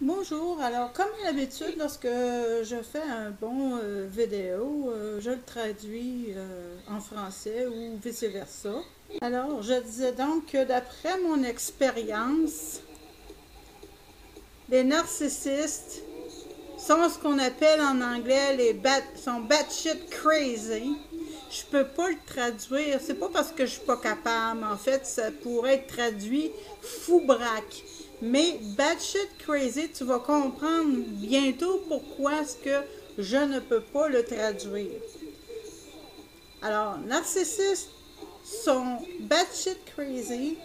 Bonjour, alors comme à l'habitude, lorsque je fais un bon vidéo, je le traduis en français ou vice-versa. Alors, je disais donc que d'après mon expérience, les narcissistes sont ce qu'on appelle en anglais sont batshit crazy. Je peux pas le traduire, c'est pas parce que je suis pas capable, en fait, ça pourrait être traduit fou braque. Mais batshit crazy, tu vas comprendre bientôt pourquoi est-ce que je ne peux pas le traduire. Alors, narcissistes sont batshit crazy,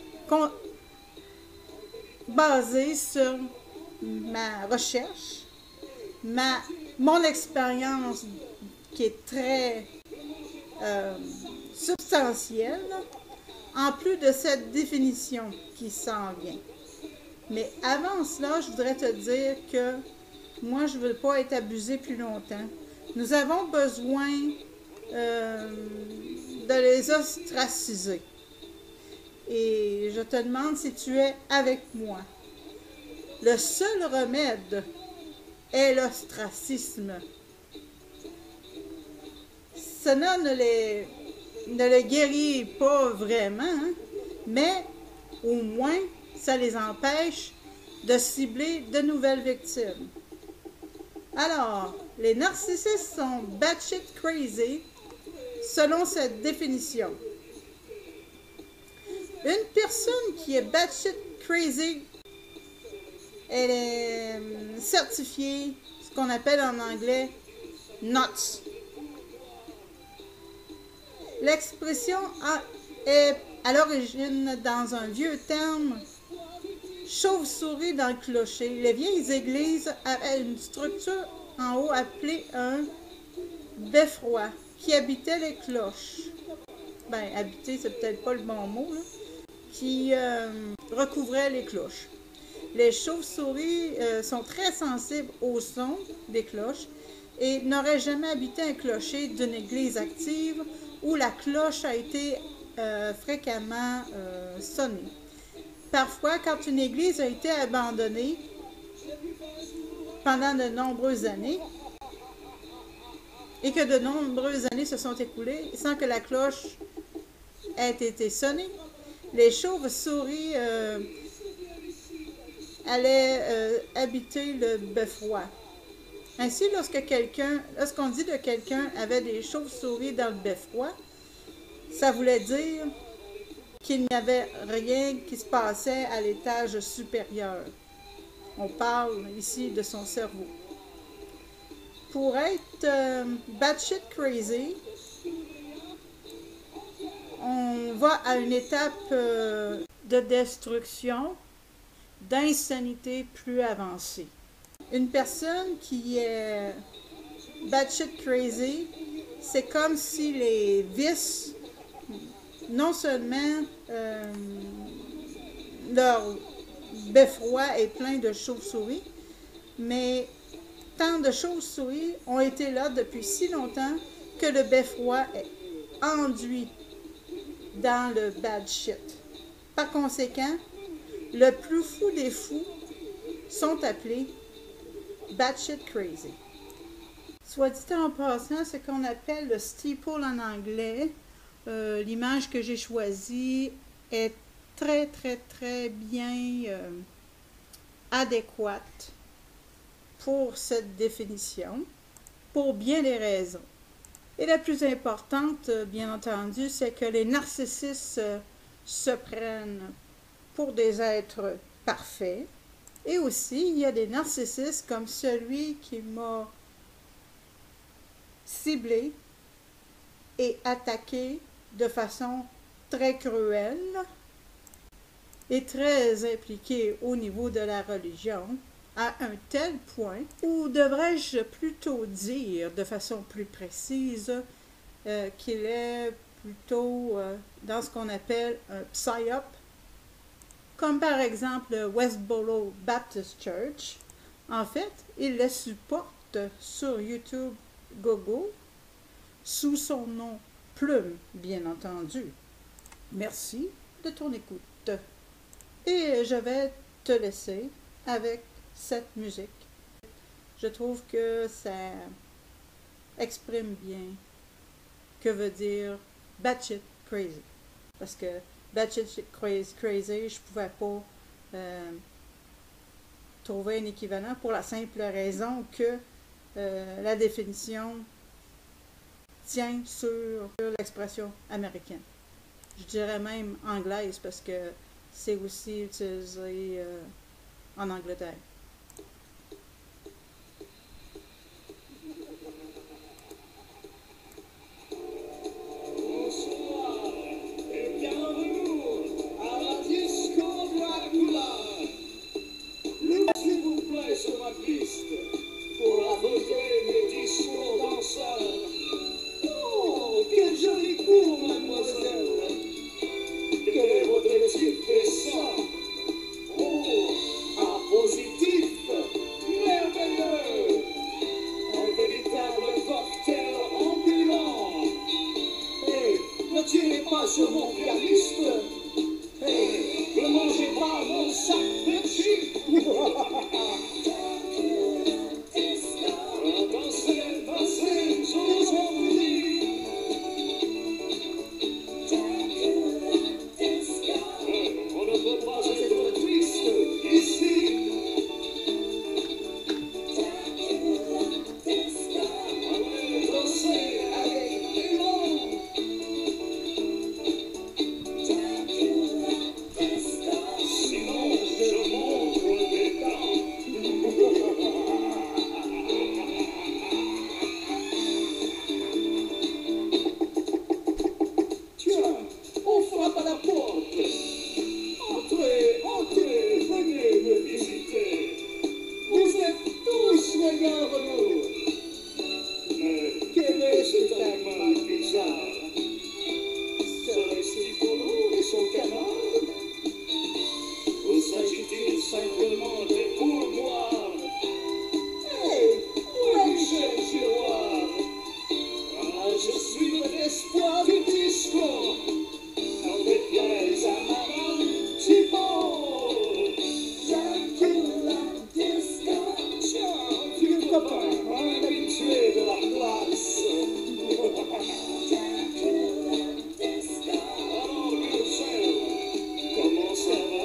basés sur ma recherche, mon expérience qui est très substantielle, en plus de cette définition qui s'en vient. Mais avant cela, je voudrais te dire que moi, je ne veux pas être abusée plus longtemps. Nous avons besoin de les ostraciser. Et je te demande si tu es avec moi. Le seul remède est l'ostracisme. Cela ne les guérit pas vraiment, hein, mais au moins, ça les empêche de cibler de nouvelles victimes. Alors, les narcissistes sont batshit crazy selon cette définition. Une personne qui est batshit crazy, elle est certifiée, ce qu'on appelle en anglais nuts. L'expression est à l'origine dans un vieux terme chauve-souris dans le clocher. Les vieilles églises avaient une structure en haut appelée un beffroi qui habitait les cloches. Ben, habiter, c'est peut-être pas le bon mot, là. Qui recouvrait les cloches. Les chauves-souris sont très sensibles au son des cloches et n'auraient jamais habité un clocher d'une église active où la cloche a été fréquemment sonnée. Parfois, quand une église a été abandonnée pendant de nombreuses années et que de nombreuses années se sont écoulées sans que la cloche ait été sonnée, les chauves-souris allaient habiter le beffroi. Ainsi, lorsqu'on dit de quelqu'un avait des chauves-souris dans le beffroi, ça voulait dire qu'il n'y avait rien qui se passait à l'étage supérieur. On parle ici de son cerveau. Pour être batshit crazy, on va à une étape de destruction, d'insanité plus avancée. Une personne qui est batshit crazy, c'est comme si les vices, non seulement leur beffroi est plein de chauves-souris, mais tant de chauves-souris ont été là depuis si longtemps que le beffroi est enduit dans le bad shit. Par conséquent, le plus fou des fous sont appelés batshit crazy. Soit dit en passant, ce qu'on appelle le steeple en anglais, l'image que j'ai choisie est très bien adéquate pour cette définition, pour bien des raisons. Et la plus importante, bien entendu, c'est que les narcissistes se prennent pour des êtres parfaits. Et aussi, il y a des narcissistes comme celui qui m'a ciblé et attaqué de façon très cruelle et très impliqué au niveau de la religion, à un tel point, ou devrais-je plutôt dire de façon plus précise qu'il est plutôt dans ce qu'on appelle un psyop, comme par exemple le Westboro Baptist Church. En fait, il les supporte sur YouTube Gogo sous son nom Plume, bien entendu. Merci de ton écoute. Et je vais te laisser avec cette musique. Je trouve que ça exprime bien que veut dire batshit crazy. Parce que batshit crazy, je pouvais pas trouver un équivalent pour la simple raison que la définition tient sur l'expression américaine. Je dirais même anglaise parce que c'est aussi utilisé en Angleterre. Bonsoir et bienvenue à la Disco Dracula. S'il vous plaît sur ma piste pour aborder mes discours danseurs. Oh, quel joli cours, mademoiselle. Quel est votre type de sang? Oh, un positif, merveilleux. Un véritable cocktail ambulant. Hey, ne tirez pas sur mon pianiste. Hey, ne mangez pas mon sac de chips. Dansez, dansez, aujourd'hui. On ne peut pas être triste ici. Allez, dansez avec élan. Sinon, je montre des dents. Tiens, on frappe à la porte. Entrez, entrez, venez me visiter. Vous êtes tous les bienvenus. Mais quel est cet animal bizarre? Serait-il Tifolo et son canard? Ou s'agit-il simplement des pourboires? Hey, où est Michel Giroir? Ah, je suis l'espoir du disco. On déplaise à Madame Thibault. Tiens, vieux copain, un habitué de la place. Alors, Michel, comment ça va?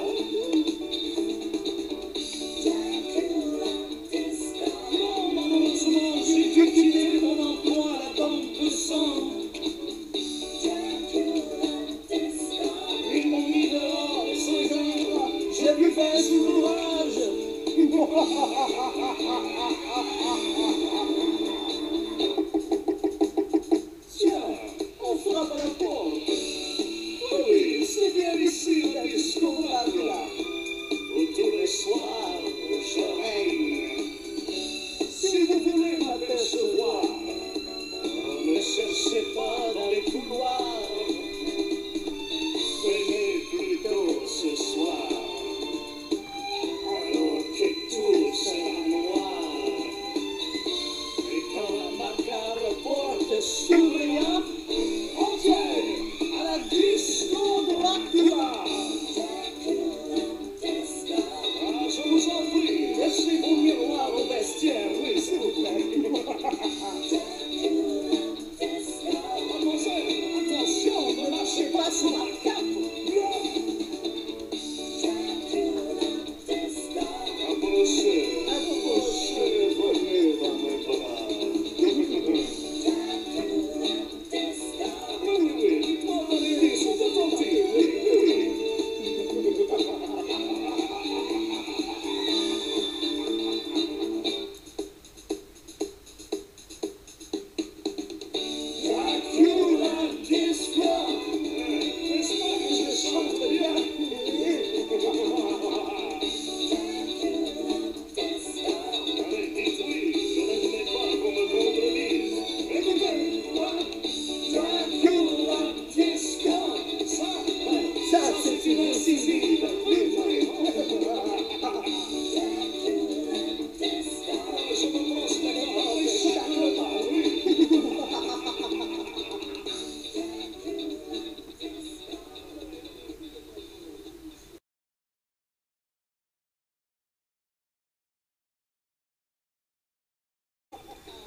Non, malheureusement, j'ai dû quitter mon emploi à la banque de sang. Ils m'ont mis dehors sans heure. J'ai pu faire sous l'ouvrage. Tiens, on frappe à la porte. Oui, c'est bien ici la Disco Dracula, où tous les soirs je règne. Si vous voulez m'apercevoir, ne cherchez pas dans les couloirs. Venez plutôt ce soir, alors que tout sera noir.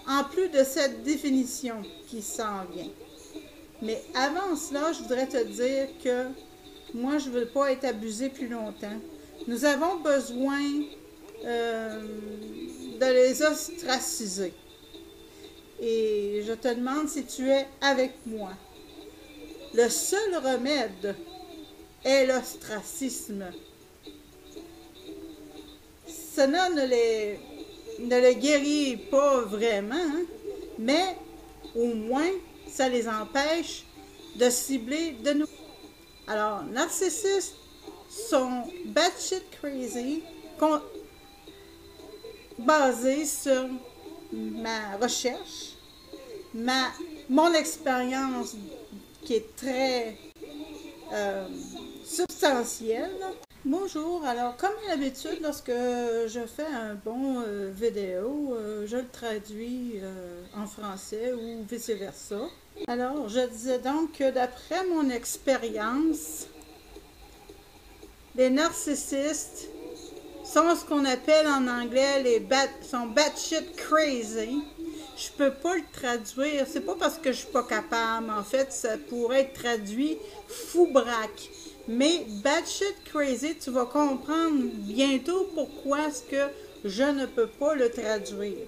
en plus de cette définition qui s'en vient. Mais avant cela, je voudrais te dire que moi, je ne veux pas être abusée plus longtemps. Nous avons besoin de les ostraciser. Et je te demande si tu es avec moi. Le seul remède est l'ostracisme. Cela ne les guérit pas vraiment, hein, mais au moins, ça les empêche de cibler de nouveau. Alors, narcissistes sont batshit crazy, basés sur ma recherche, mon expérience qui est très substantielle. Bonjour, alors comme à l'habitude, lorsque je fais un bon vidéo, je le traduis en français ou vice-versa. Alors, je disais donc que d'après mon expérience, les narcissistes sont ce qu'on appelle en anglais sont batshit crazy. Je peux pas le traduire, c'est pas parce que je suis pas capable, en fait, ça pourrait être traduit fou braque. Mais batshit crazy, tu vas comprendre bientôt pourquoi est-ce que je ne peux pas le traduire.